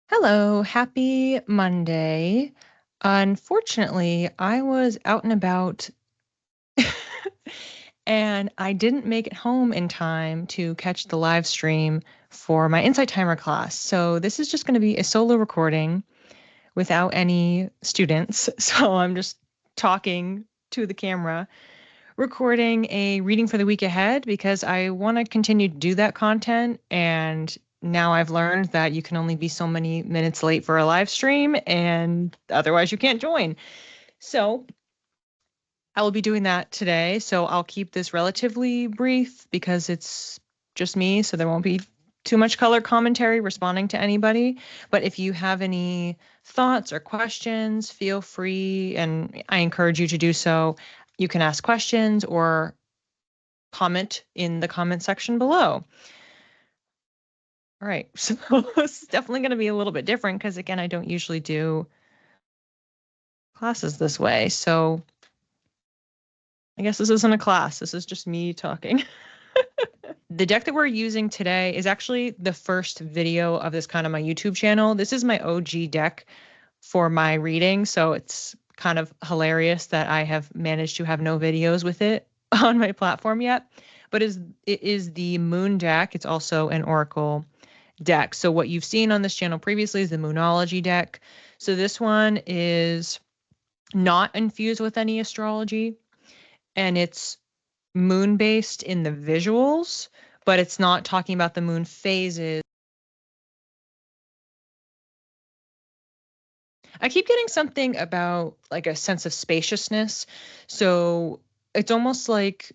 Hello, happy Monday. Unfortunately, I was out and about and I didn't make it home in time to catch the live stream for my Insight Timer class. So this is just going to be a solo recording without any students. So I'm just talking to the camera, recording a reading for the week ahead because I want to continue to do that content. And now I've learned that you can only be so many minutes late for a live stream and otherwise you can't join. So I will be doing that today. So I'll keep this relatively brief because it's just me. So there won't be too much color commentary responding to anybody. But if you have any thoughts or questions, feel free. And I encourage you to do so. You can ask questions or comment in the comment section below. All right, so this is definitely going to be a little bit different because, again, I don't usually do classes this way. So I guess this isn't a class. This is just me talking. The deck that we're using today is actually the first video of this kind of my YouTube channel. This is my OG deck for my reading. So it's kind of hilarious that I have managed to have no videos with it on my platform yet. But it is the Moon deck. It's also an Oracle deck. So what you've seen on this channel previously is the Moonology deck. So this one is not infused with any astrology, and it's moon-based in the visuals, but it's not talking about the moon phases. I keep getting something about like a sense of spaciousness. So it's almost like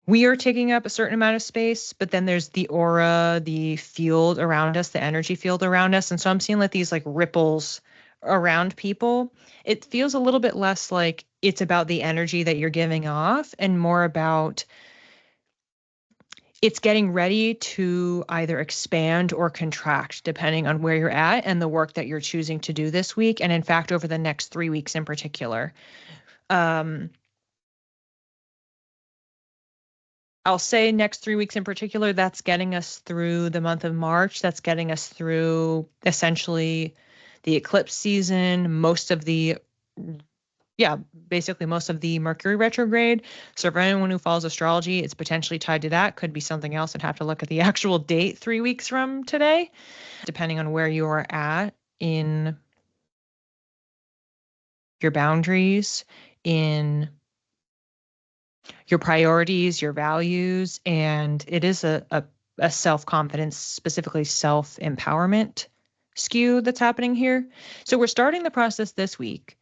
we are taking up a certain amount of space, but then there's the aura, the field around us, the energy field around us. And so I'm seeing like these like ripples around people. It feels a little bit less like it's about the energy that you're giving off and more about it's getting ready to either expand or contract depending on where you're at and the work that you're choosing to do this week. And in fact, over the next 3 weeks in particular. I'll say next 3 weeks in particular, that's getting us through the month of March. That's getting us through essentially the eclipse season, basically most of the Mercury retrograde. So for anyone who follows astrology, it's potentially tied to that. Could be something else. I'd have to look at the actual date 3 weeks from today, depending on where you are at in your boundaries, in your priorities, your values, and it is a self-confidence, specifically self-empowerment skew that's happening here. So we're starting the process this week.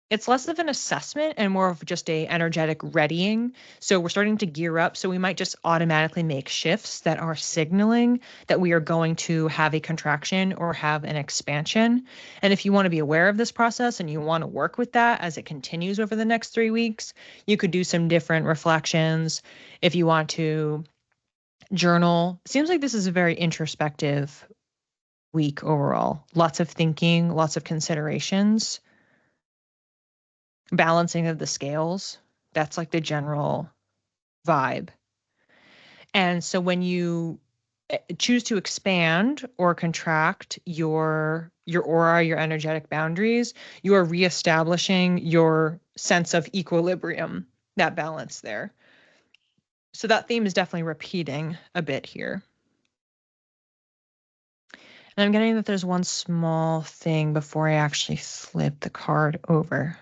It's less of an assessment and more of just a energetic readying. So we're starting to gear up. So we might just automatically make shifts that are signaling that we are going to have a contraction or have an expansion. And if you want to be aware of this process and you want to work with that as it continues over the next 3 weeks, you could do some different reflections. If you want to journal, it seems like this is a very introspective week overall. Lots of thinking, lots of considerations. Balancing of the scales. That's like the general vibe. And so when you choose to expand or contract your aura, your energetic boundaries, you are reestablishing your sense of equilibrium, that balance there. So that theme is definitely repeating a bit here. And I'm getting that there's one small thing before I actually flip the card over.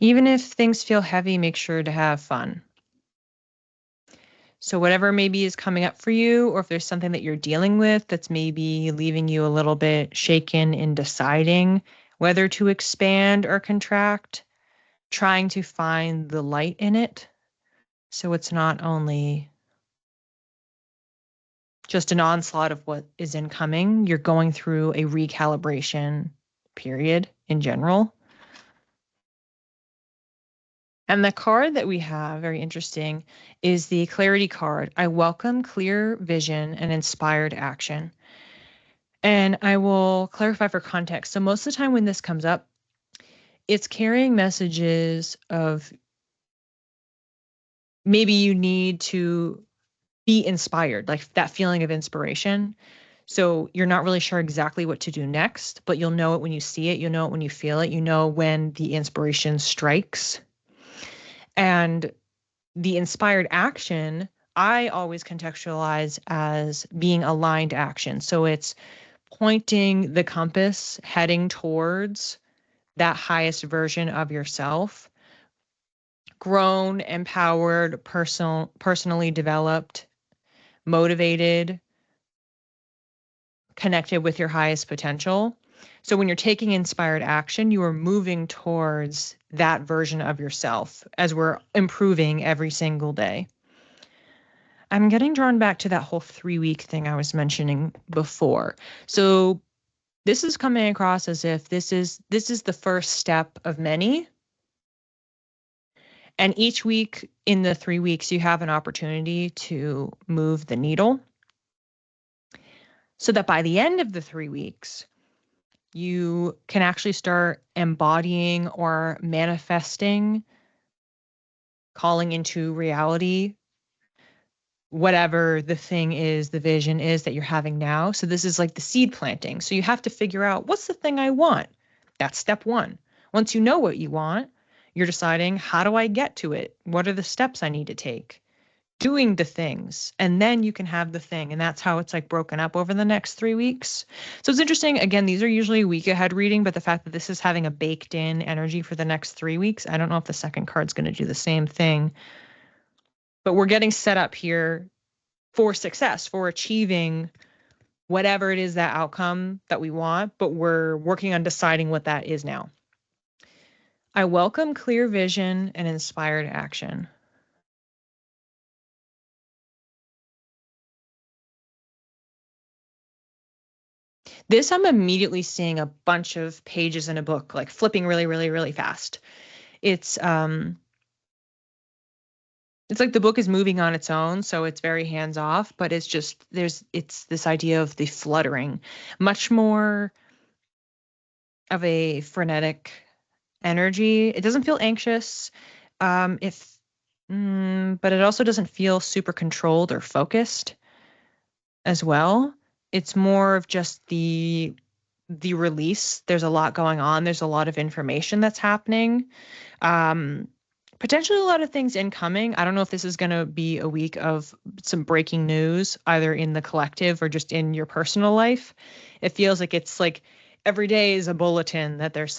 Even if things feel heavy, make sure to have fun. So whatever maybe is coming up for you, or if there's something that you're dealing with that's maybe leaving you a little bit shaken in deciding whether to expand or contract, trying to find the light in it. So it's not only just an onslaught of what is incoming, you're going through a recalibration period in general. And the card that we have, very interesting, is the Clarity card. I welcome clear vision and inspired action. And I will clarify for context. So most of the time when this comes up, it's carrying messages of maybe you need to be inspired, like that feeling of inspiration. So you're not really sure exactly what to do next, but you'll know it when you see it. You'll know it when you feel it. You know when the inspiration strikes. And the inspired action, I always contextualize as being aligned action. So it's pointing the compass, heading towards that highest version of yourself, grown, empowered, personally developed, motivated, connected with your highest potential. So when you're taking inspired action, you are moving towards that version of yourself as we're improving every single day. I'm getting drawn back to that whole 3-week thing I was mentioning before. So this is coming across as if this is the first step of many. And each week in the 3 weeks, you have an opportunity to move the needle so that by the end of the 3 weeks, you can actually start embodying or manifesting, calling into reality whatever the thing is, the vision is that you're having now. So this is like the seed planting. So you have to figure out, what's the thing I want? That's step one. Once you know what you want, you're deciding, how do I get to it? What are the steps I need to take? Doing the things, and then you can have the thing. And that's how it's like broken up over the next 3 weeks. So it's interesting. Again, these are usually week ahead reading, but the fact that this is having a baked in energy for the next 3 weeks, I don't know if the second card's going to do the same thing, but we're getting set up here for success, for achieving whatever it is, that outcome that we want, but we're working on deciding what that is now. I welcome clear vision and inspired action. This, I'm immediately seeing a bunch of pages in a book, like flipping really, really, really fast. It's like the book is moving on its own, so it's very hands off, but it's this idea of the fluttering, much more of a frenetic energy. It doesn't feel anxious, if but it also doesn't feel super controlled or focused as well. It's more of just the release. There's a lot going on. There's a lot of information that's happening. Um, Potentially a lot of things incoming. I don't know if this is going to be a week of some breaking news, either in the collective or just in your personal life. It feels like it's like every day is a bulletin that there's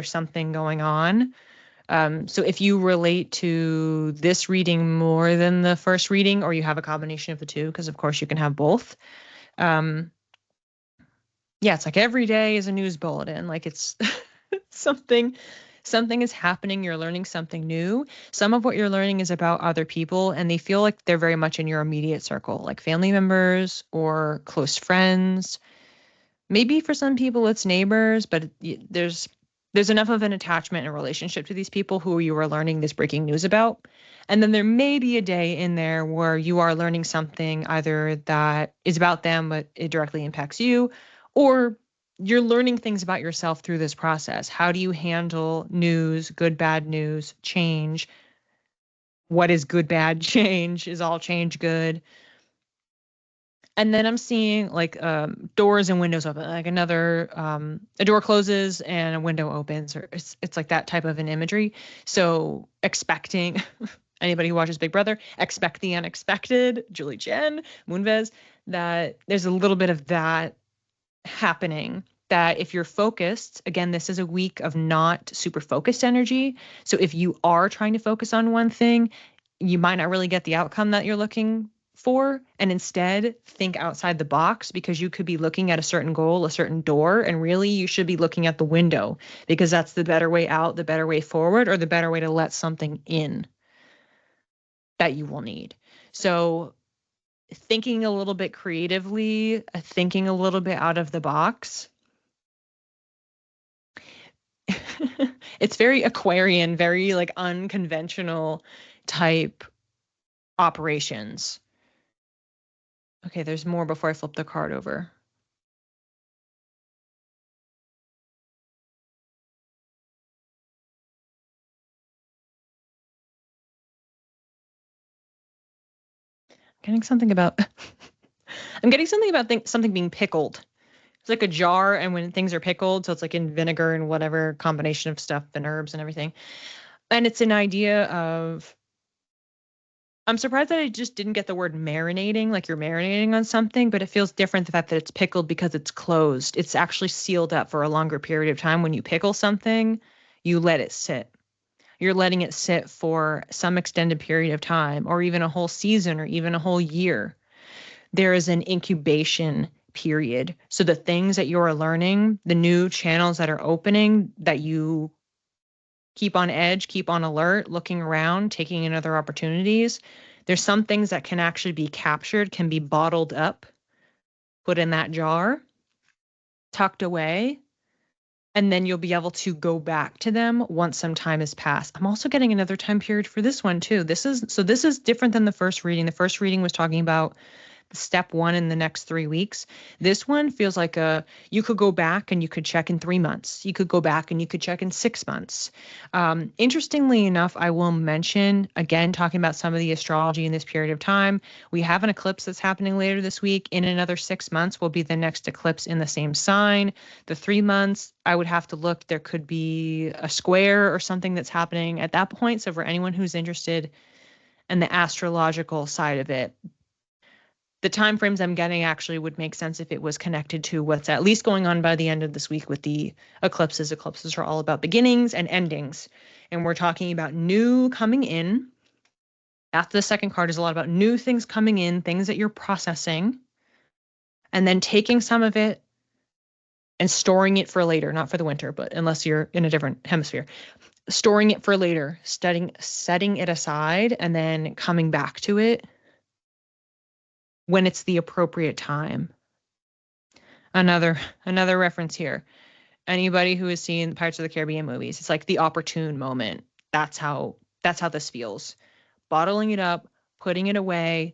something going on. So if you relate to this reading more than the first reading, or you have a combination of the two, because of course you can have both. Yeah, it's like every day is a news bulletin. Like it's something is happening. You're learning something new. Some of what you're learning is about other people, and they feel like they're very much in your immediate circle, like family members or close friends. Maybe for some people it's neighbors, but there's enough of an attachment and relationship to these people who you are learning this breaking news about. And then there may be a day in there where you are learning something either that is about them, but it directly impacts you, or you're learning things about yourself through this process. How do you handle news, good, bad news, change? What is good, bad, change? Is all change good? And then I'm seeing like doors and windows open, like a door closes and a window opens, or it's like that type of an imagery. So expecting anybody who watches Big Brother, expect the unexpected, Julie Jen, Moonves, that there's a little bit of that happening. That if you're focused, again, this is a week of not super focused energy. So if you are trying to focus on one thing, you might not really get the outcome that you're looking for, and instead think outside the box, because you could be looking at a certain goal, a certain door, and really you should be looking at the window, because that's the better way out, the better way forward, or the better way to let something in that you will need. So thinking a little bit creatively, thinking a little bit out of the box. It's very Aquarian, very like unconventional type operations. Okay, there's more before I flip the card over. getting something about I'm getting something about something being pickled. It's like a jar, and when things are pickled, so it's like in vinegar and whatever combination of stuff and herbs and everything. And it's an idea of, I'm surprised that I just didn't get the word marinating, like you're marinating on something, but it feels different the fact that it's pickled because it's closed. It's actually sealed up for a longer period of time. When you pickle something, you let it sit. You're letting it sit for some extended period of time, or even a whole season, or even a whole year. There is an incubation period. So the things that you're learning, the new channels that are opening, that you keep on edge, keep on alert, looking around, taking in other opportunities. There's some things that can actually be captured, can be bottled up, put in that jar, tucked away, and then you'll be able to go back to them once some time has passed. I'm also getting another time period for this one too. This is different than the first reading. The first reading was talking about step 1 in the next 3 weeks. This one feels like you could go back and you could check in 3 months. You could go back and you could check in 6 months. Interestingly enough, I will mention, again, talking about some of the astrology in this period of time, we have an eclipse that's happening later this week. In another 6 months will be the next eclipse in the same sign. The 3 months, I would have to look. There could be a square or something that's happening at that point. So for anyone who's interested in the astrological side of it, the time frames I'm getting actually would make sense if it was connected to what's at least going on by the end of this week with the eclipses. Eclipses are all about beginnings and endings. And we're talking about new coming in. After the second card is a lot about new things coming in, things that you're processing, and then taking some of it and storing it for later, not for the winter, but unless you're in a different hemisphere, storing it for later, setting it aside, and then coming back to it when it's the appropriate time. Another reference here. Anybody who has seen Pirates of the Caribbean movies, it's like the opportune moment. That's how this feels. Bottling it up, putting it away,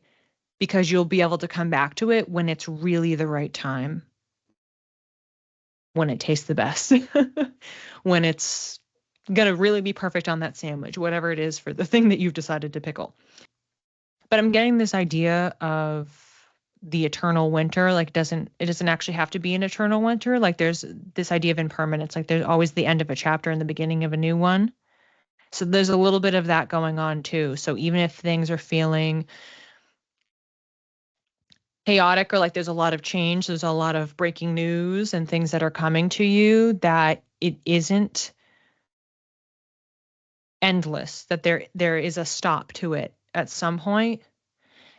because you'll be able to come back to it when it's really the right time. When it tastes the best. When it's gonna really be perfect on that sandwich, whatever it is for the thing that you've decided to pickle. But I'm getting this idea of the eternal winter. Like it doesn't actually have to be an eternal winter. Like there's this idea of impermanence. Like there's always the end of a chapter and the beginning of a new one. So there's a little bit of that going on too. So even if things are feeling chaotic, or like there's a lot of change, there's a lot of breaking news and things that are coming to you, that it isn't endless, that there is a stop to it at some point.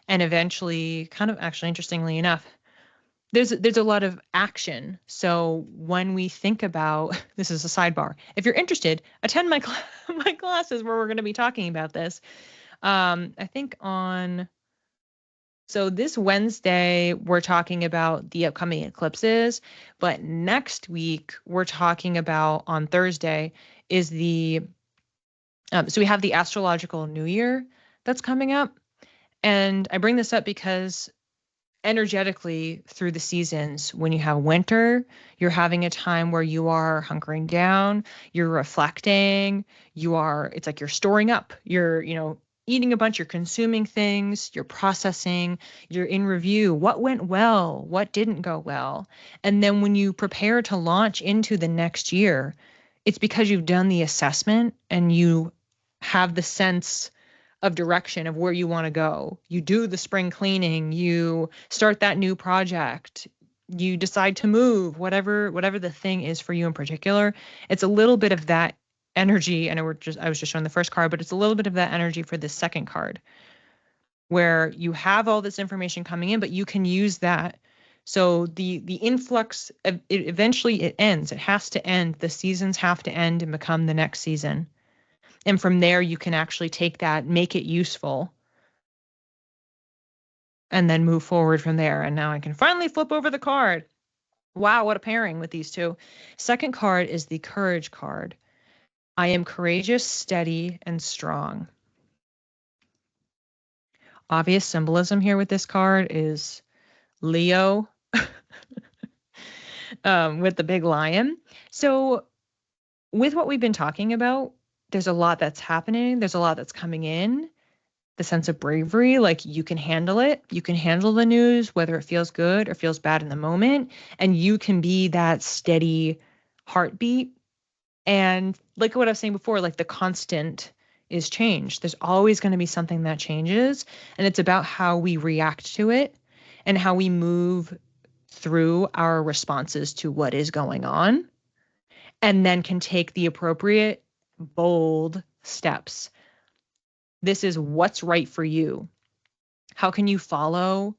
And eventually, kind of actually interestingly enough, there's a lot of action. So when we think about, this is a sidebar, if you're interested, attend my my classes where we're going to be talking about this. I think so this Wednesday, we're talking about the upcoming eclipses, but next week, we're talking about, on Thursday, is so we have the astrological new year that's coming up. And I bring this up because energetically through the seasons, when you have winter, you're having a time where you are hunkering down, you're reflecting, it's like you're storing up, you're, eating a bunch, you're consuming things, you're processing, you're in review. What went well? What didn't go well? And then when you prepare to launch into the next year, it's because you've done the assessment and you have the sense of direction of where you want to go. You do the spring cleaning, you start that new project, you decide to move, whatever the thing is for you in particular. It's a little bit of that energy. I was just showing the first card, but it's a little bit of that energy for the second card, where you have all this information coming in, but you can use that. So the influx, eventually it ends. It has to end. The seasons have to end and become the next season. And from there, you can actually take that, make it useful, and then move forward from there. And now I can finally flip over the card. Wow, what a pairing with these two. Second card is the Courage card. I am courageous, steady, and strong. Obvious symbolism here with this card is Leo with the big lion. So with what we've been talking about, there's a lot that's happening. There's a lot that's coming in. the sense of bravery, like you can handle it. You can handle the news, whether it feels good or feels bad in the moment. And you can be that steady heartbeat. And like what I was saying before, like the constant is change. There's always going to be something that changes. And it's about how we react to it and how we move through our responses to what is going on, and then can take the appropriate, bold steps. This is what's right for you. How can you follow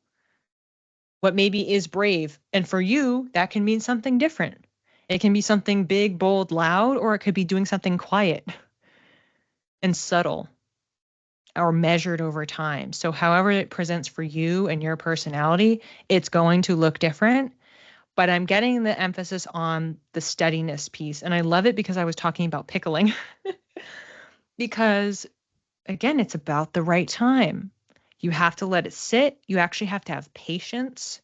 what maybe is brave? And for you, that can mean something different. It can be something big, bold, loud, or it could be doing something quiet and subtle or measured over time. So however it presents for you and your personality, it's going to look different. But I'm getting the emphasis on the steadiness piece. And I love it because I was talking about pickling. Because again, it's about the right time. You have to let it sit. You actually have to have patience.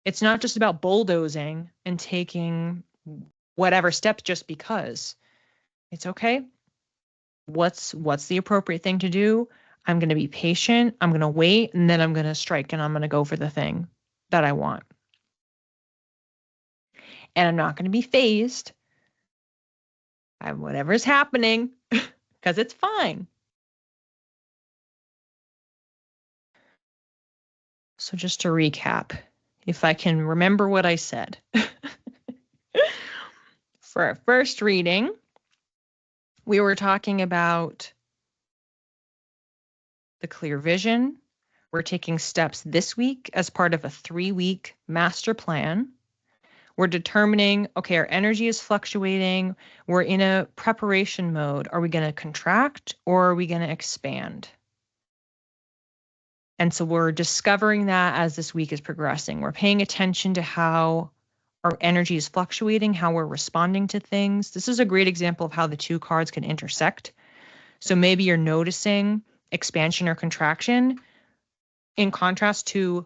It's not just about bulldozing and taking whatever steps just because. It's okay. What's the appropriate thing to do? I'm going to be patient. I'm going to wait, and then I'm going to strike, and I'm going to go for the thing that I want. And I'm not going to be fazed by whatever's happening because it's fine. So just to recap, if I can remember what I said. For our first reading, we were talking about the clear vision. We're taking steps this week as part of a 3-week master plan. We're determining, okay, our energy is fluctuating. We're in a preparation mode. Are we going to contract or are we going to expand? And so we're discovering that as this week is progressing. We're paying attention to how our energy is fluctuating, how we're responding to things. This is a great example of how the two cards can intersect. So maybe you're noticing expansion or contraction in contrast to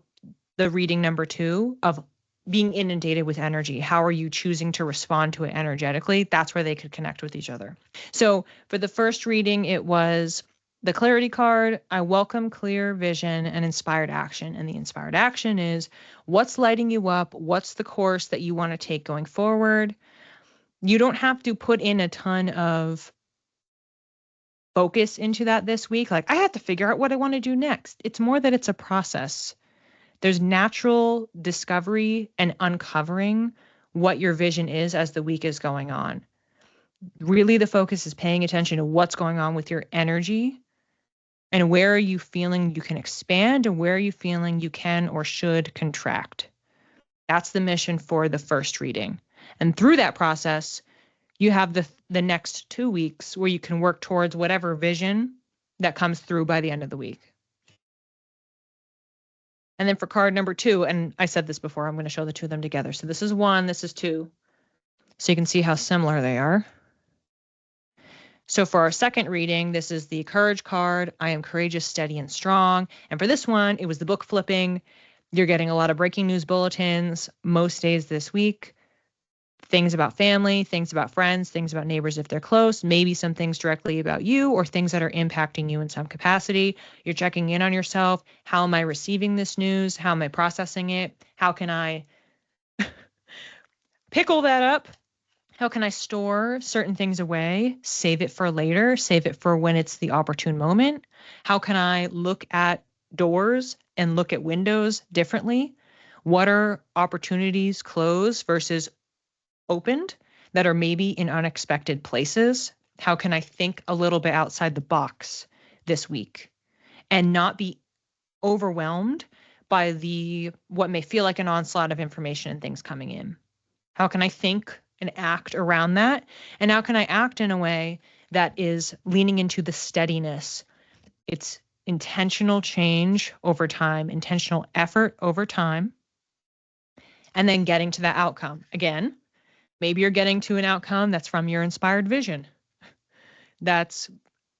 the reading number 2 of being inundated with energy. How are you choosing to respond to it energetically? That's where they could connect with each other. So for the first reading, it was the clarity card. I welcome clear vision and inspired action. And the inspired action is what's lighting you up? What's the course that you want to take going forward? You don't have to put in a ton of focus into that this week. Like, I have to figure out what I want to do next. It's more that it's a process. There's natural discovery and uncovering what your vision is as the week is going on. Really, the focus is paying attention to what's going on with your energy and where are you feeling you can expand and where are you feeling you can or should contract. That's the mission for the first reading. And through that process, you have the next 2 weeks where you can work towards whatever vision that comes through by the end of the week. And then for card number 2, and I said this before, I'm going to show the two of them together. So this is 1, this is 2. So you can see how similar they are. So for our second reading, this is the courage card. I am courageous, steady, and strong. And for this one, it was the book flipping. You're getting a lot of breaking news bulletins most days this week. Things about family, things about friends, things about neighbors if they're close, maybe some things directly about you or things that are impacting you in some capacity. You're checking in on yourself. How am I receiving this news? How am I processing it? How can I pickle that up? How can I store certain things away, save it for later, save it for when it's the opportune moment? How can I look at doors and look at windows differently? What are opportunities closed versus opened that are maybe in unexpected places? How can I think a little bit outside the box this week and not be overwhelmed by what may feel like an onslaught of information and things coming in? How can I think and act around that? And how can I act in a way that is leaning into the steadiness? It's intentional change over time, intentional effort over time, and then getting to that outcome. Again, maybe you're getting to an outcome that's from your inspired vision that's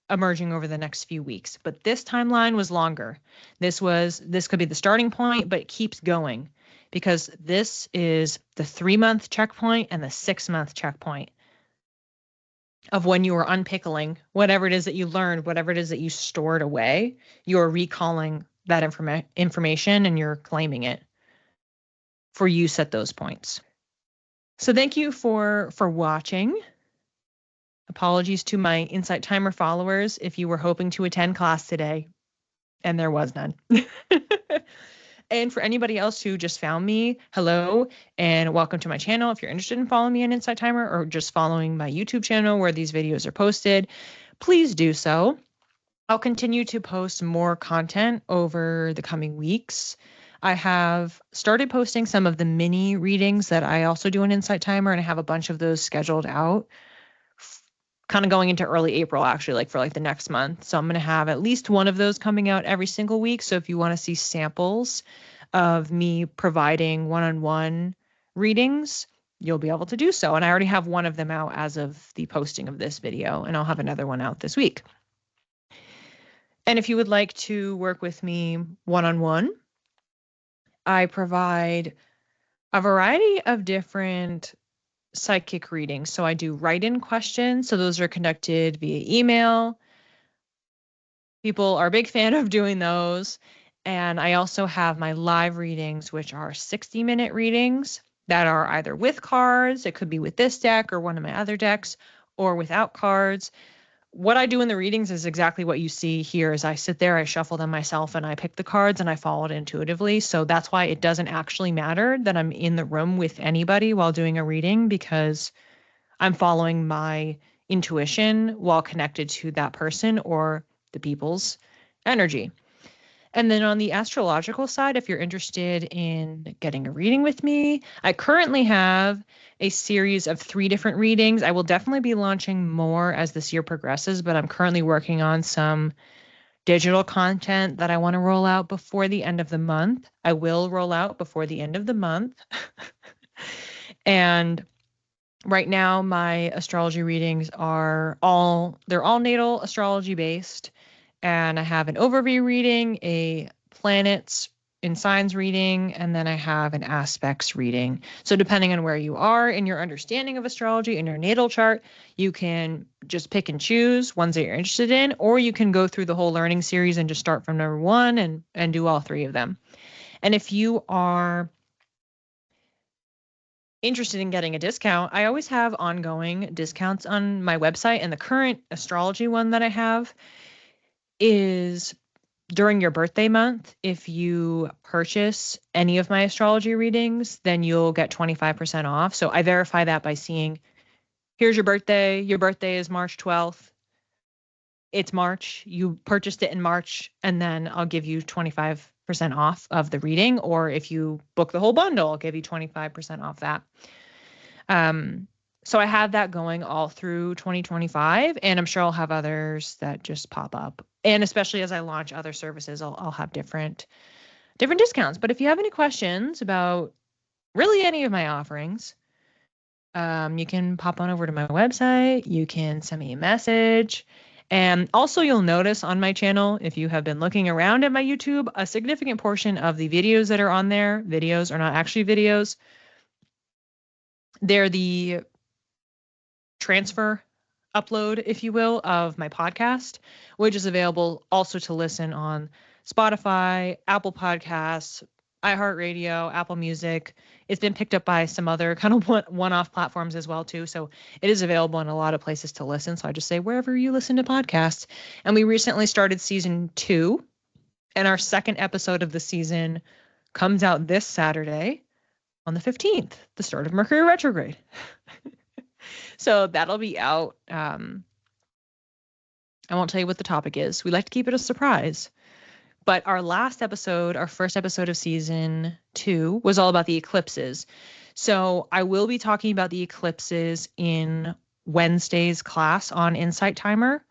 emerging over the next few weeks. But this timeline was longer. This could be the starting point, but it keeps going because this is the 3-month checkpoint and the 6-month checkpoint. of when you were unpickling whatever it is that you learned, whatever it is that you stored away, you're recalling that information and you're claiming it for use at those points. So thank you for watching. Apologies to my Insight Timer followers if you were hoping to attend class today and there was none. And for anybody else who just found me, hello and welcome to my channel. If you're interested in following me on Insight Timer or just following my YouTube channel where these videos are posted, please do so. I'll continue to post more content over the coming weeks. I have started posting some of the mini readings that I also do on Insight Timer, and I have a bunch of those scheduled out kind of going into early April, actually, like for the next month. So I'm going to have at least one of those coming out every single week. So if you want to see samples of me providing one-on-one readings, you'll be able to do so. And I already have one of them out as of the posting of this video, and I'll have another one out this week. And if you would like to work with me one-on-one, I provide a variety of different psychic readings. So I do write-in questions. So those are conducted via email. People are a big fan of doing those. And I also have my live readings, which are 60-minute readings that are either with cards. It could be with this deck or one of my other decks, or without cards. What I do in the readings is exactly what you see here. Is I sit there, I shuffle them myself, and I pick the cards and I follow it intuitively. So that's why it doesn't actually matter that I'm in the room with anybody while doing a reading, because I'm following my intuition while connected to that person or the people's energy. And then on the astrological side, if you're interested in getting a reading with me, I currently have a series of 3 different readings. I will definitely be launching more as this year progresses, but I'm currently working on some digital content that I want to roll out before the end of the month. I will roll out before the end of the month. And right now, my astrology readings they're all natal astrology based. And I have an overview reading, a planets in signs reading, and then I have an aspects reading. So depending on where you are in your understanding of astrology in your natal chart, you can just pick and choose ones that you're interested in, or you can go through the whole learning series and just start from number 1 and do all 3 of them. And if you are interested in getting a discount, I always have ongoing discounts on my website, and the current astrology one that I have is during your birthday month. If you purchase any of my astrology readings, then you'll get 25% off. So I verify that by seeing, here's your birthday is March 12th. It's March, you purchased it in March, and then I'll give you 25% off of the reading. Or if you book the whole bundle, I'll give you 25% off that. So I have that going all through 2025, and I'm sure I'll have others that just pop up. And especially as I launch other services, I'll have different discounts. But if you have any questions about really any of my offerings, you can pop on over to my website. You can send me a message. And also, you'll notice on my channel, if you have been looking around at my YouTube, a significant portion of the videos that are on there, videos are not actually videos. They're the transfer upload, if you will, of my podcast, which is available also to listen on Spotify, Apple Podcasts, iHeartRadio, Apple Music. It's been picked up by some other kind of one-off platforms as well too. So it is available in a lot of places to listen. So I just say wherever you listen to podcasts. And we recently started season 2, and our second episode of the season comes out this Saturday on the 15th, the start of Mercury retrograde. So that'll be out. I won't tell you what the topic is. We like to keep it a surprise. But our last episode, our first episode of season 2, was all about the eclipses. So I will be talking about the eclipses in Wednesday's class on Insight Timer.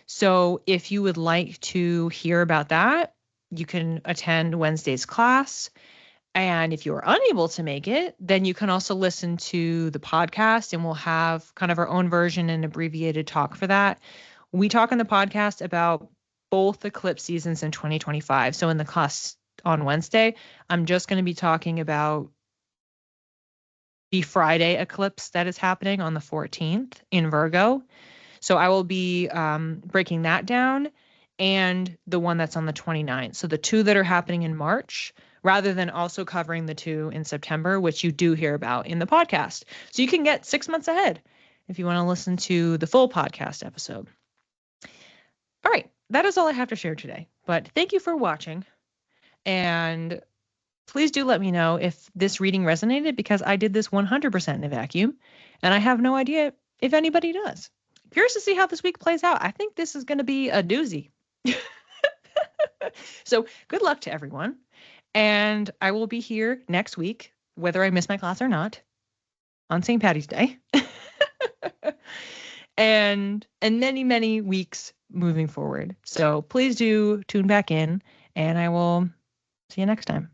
So if you would like to hear about that, you can attend Wednesday's class. And if you are unable to make it, then you can also listen to the podcast, and we'll have kind of our own version and abbreviated talk for that. We talk in the podcast about both eclipse seasons in 2025. So in the class on Wednesday, I'm just going to be talking about the Friday eclipse that is happening on the 14th in Virgo. So I will be breaking that down and the one that's on the 29th. So the two that are happening in March, rather than also covering the two in September, which you do hear about in the podcast. So you can get 6 months ahead if you want to listen to the full podcast episode. All right, that is all I have to share today. But thank you for watching. And please do let me know if this reading resonated, because I did this 100% in a vacuum and I have no idea if anybody does. Curious to see how this week plays out. I think this is going to be a doozy. So good luck to everyone. And I will be here next week, whether I miss my class or not, on St. Patty's Day. and many, many weeks moving forward. So please do tune back in, and I will see you next time.